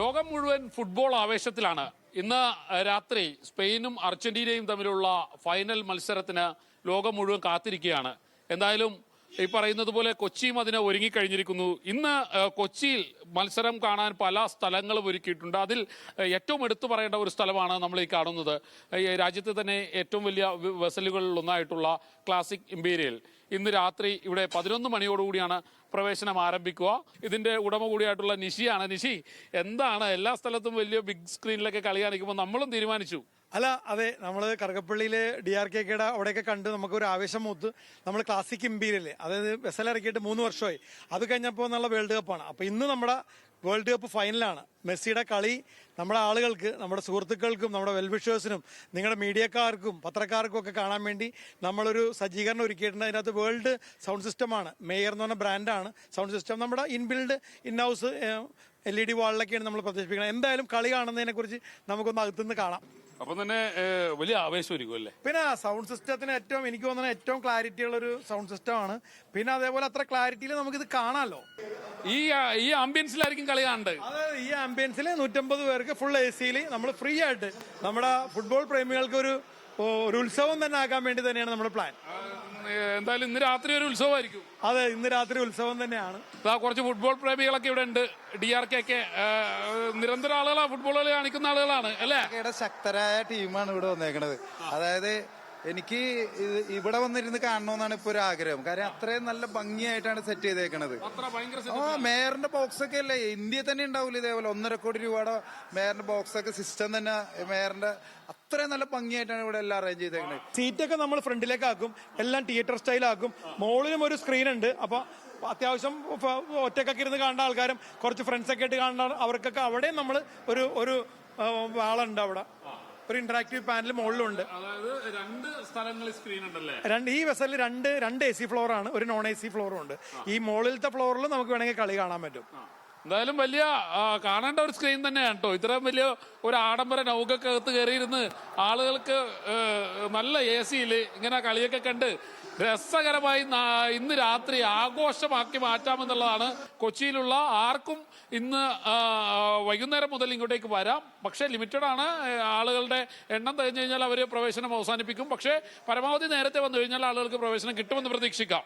ലോകം മുഴുവൻ ഫുട്ബോൾ ആവേശത്തിലാണ്. ഇന്ന് രാത്രി സ്പെയിനും അർജന്റീനയും തമ്മിലുള്ള ഫൈനൽ മത്സരത്തിന് ലോകം മുഴുവൻ കാത്തിരിക്കുകയാണ്. എന്തായാലും ഈ പറയുന്നത് പോലെ കൊച്ചിയും അതിന് ഒരുങ്ങിക്കഴിഞ്ഞിരിക്കുന്നു. ഇന്ന് കൊച്ചിയിൽ മത്സരം കാണാൻ പല സ്ഥലങ്ങളും ഒരുക്കിയിട്ടുണ്ട്. അതിൽ ഏറ്റവും എടുത്തു പറയേണ്ട ഒരു സ്ഥലമാണ് നമ്മൾ ഈ കാണുന്നത്. ഈ രാജ്യത്തെ തന്നെ ഏറ്റവും വലിയ വെസലുകളിൽ ഒന്നായിട്ടുള്ള ക്ലാസിക് ഇമ്പീരിയൽ. ഇന്ന് രാത്രി ഇവിടെ 11 മണിയോടുകൂടിയാണ് പ്രവേശനം ആരംഭിക്കുക. ഇതിന്റെ ഉടമ കൂടിയായിട്ടുള്ള നിഷിയാണ്. നിഷി, എന്താണ് എല്ലാ സ്ഥലത്തും വലിയ ബിഗ് സ്ക്രീനിലൊക്കെ കളി കാണിക്കുമ്പോൾ നമ്മളും തീരുമാനിച്ചു? അല്ല, അതെ, നമ്മൾ കറുകപ്പള്ളിയിലെ DRKയുടെ അവിടെയൊക്കെ കണ്ട് നമുക്കൊരു ആവേശം മൂത്ത് നമ്മൾ ക്ലാസിക് ഇമ്പീരിയല്, അതായത് വെസലിറക്കിയിട്ട് 3 വർഷമായി. അത് കഴിഞ്ഞപ്പോൾ എന്നുള്ള വേൾഡ് കപ്പാണ്. അപ്പോൾ ഇന്ന് നമ്മുടെ വേൾഡ് കപ്പ് ഫൈനലാണ്. മെസ്സിയുടെ കളി നമ്മുടെ ആളുകൾക്ക്, നമ്മുടെ സുഹൃത്തുക്കൾക്കും, നമ്മുടെ വെൽവിഷേഴ്സിനും, നിങ്ങളുടെ മീഡിയക്കാർക്കും പത്രക്കാർക്കും ഒക്കെ കാണാൻ വേണ്ടി നമ്മളൊരു സജ്ജീകരണം ഒരുക്കിയിട്ടുണ്ട്. അതിനകത്ത് വേൾഡ് സൗണ്ട് സിസ്റ്റമാണ്. മേയർ എന്ന് പറഞ്ഞ ബ്രാൻഡാണ് സൗണ്ട് സിസ്റ്റം. നമ്മുടെ ഇൻബിൽഡ് ഇൻ-ഹൗസ് LED വാളിലൊക്കെയാണ് നമ്മൾ പ്രദർശിപ്പിക്കുന്നത്. എന്തായാലും കളി കാണുന്നതിനെ കുറിച്ച് നമുക്കൊന്ന് അകത്തുനിന്ന് കാണാം. അപ്പം തന്നെ വലിയ ആവേശമായിരിക്കും അല്ലേ? പിന്നെ സൗണ്ട് സിസ്റ്റത്തിന് എനിക്ക് തോന്നുന്നത് ഏറ്റവും ക്ലാരിറ്റി ഉള്ള ഒരു സൗണ്ട് സിസ്റ്റമാണ്. പിന്നെ അതേപോലെ അത്ര ക്ലാരിറ്റിയിൽ നമുക്കിത് കാണാമല്ലോ. ഈ ആംബിയൻസിലായിരിക്കും കളി കാണേണ്ടത്. അതായത് ഈ ആംബിയൻസിൽ 150 പേർക്ക് ഫുൾ AC നമ്മൾ ഫ്രീ ആയിട്ട് നമ്മുടെ ഫുട്ബോൾ പ്രേമികൾക്ക് ഒരു ഉത്സവം തന്നെ ആക്കാൻ വേണ്ടി തന്നെയാണ് നമ്മുടെ പ്ലാൻ. എന്തായാലും ഇന്ന് രാത്രി ഒരു ഉത്സവമായിരിക്കും. അതെ, ഇന്ന് രാത്രി ഉത്സവം തന്നെയാണ്. കുറച്ച് ഫുട്ബോൾ പ്രേമികളൊക്കെ ഇവിടെ ഉണ്ട്. DRK നിരന്തര ആളുകളാണ്, ഫുട്ബോൾ കളി കാണിക്കുന്ന ആളുകളാണ് അല്ലേ? ശക്തരായ ടീമാണ് ഇവിടെ വന്നേക്കണത്. അതായത് എനിക്ക് ഇവിടെ വന്നിരുന്ന് കാണണമെന്നാണ് ഇപ്പൊ ഒരു ആഗ്രഹം. കാര്യം അത്രയും നല്ല ഭംഗിയായിട്ടാണ് സെറ്റ് ചെയ്തേക്കണത്. മേയറിന്റെ ബോക്സ് ഒക്കെ അല്ലേ ഇന്ത്യയിൽ തന്നെ ഉണ്ടാവില്ല ഇതേപോലെ 1.5 കോടി രൂപയുടെ മേയറിന്റെ ബോക്സ് ഒക്കെ സിസ്റ്റം തന്നെ. മേയറിന്റെ അത്രയും നല്ല ഭംഗിയായിട്ടാണ് ഇവിടെ എല്ലാം അറേഞ്ച് ചെയ്തേക്കുന്നത്. സീറ്റൊക്കെ നമ്മൾ ഫ്രണ്ടിലേക്കാക്കും, എല്ലാം തിയേറ്റർ സ്റ്റൈലാക്കും. മോളിലും ഒരു സ്ക്രീൻ ഉണ്ട്. അപ്പൊ അത്യാവശ്യം ഒറ്റക്കൊക്കെ ഇരുന്ന് കാണേണ്ട ആൾക്കാരും കുറച്ച് ഫ്രണ്ട്സൊക്കെ ആയിട്ട് കാണേണ്ട അവർക്കൊക്കെ അവിടെയും നമ്മൾ ഒരു ആളുണ്ട്. അവിടെ ഒരു ഇന്ററാക്റ്റീവ് പാനൽ മുകളിലുണ്ട്. രണ്ട് സ്ഥലങ്ങളിൽ സ്ക്രീൻ ഉണ്ടല്ലേ? ഈ വെസലിൽ രണ്ട് AC ഫ്ലോറാണ്, ഒരു നോൺ AC ഫ്ലോറും ഉണ്ട്. ഈ മുകളിലത്തെ ഫ്ലോറിൽ നമുക്ക് വേണമെങ്കിൽ കളി കാണാൻ പറ്റും. എന്തായാലും വലിയ കാണേണ്ട ഒരു സ്ക്രീൻ തന്നെയാണ് കേട്ടോ. ഇത്രയും വലിയ ഒരു ആഡംബര നൗകക്കകത്ത് കയറിയിരുന്ന് ആളുകൾക്ക് നല്ല AC-യിൽ ഇങ്ങനെ കളിയൊക്കെ കണ്ട് രസകരമായി ഇന്ന് രാത്രി ആഘോഷമാക്കി മാറ്റാമെന്നുള്ളതാണ്. കൊച്ചിയിലുള്ള ആർക്കും ഇന്ന് വൈകുന്നേരം മുതൽ ഇങ്ങോട്ടേക്ക് വരാം. പക്ഷേ ലിമിറ്റഡ് ആണ്. ആളുകളുടെ എണ്ണം തികഞ്ഞു കഴിഞ്ഞാൽ അവർ പ്രവേശനം അവസാനിപ്പിക്കും. പക്ഷേ പരമാവധി നേരത്തെ വന്നു കഴിഞ്ഞാൽ ആളുകൾക്ക് പ്രവേശനം കിട്ടുമെന്ന് പ്രതീക്ഷിക്കാം.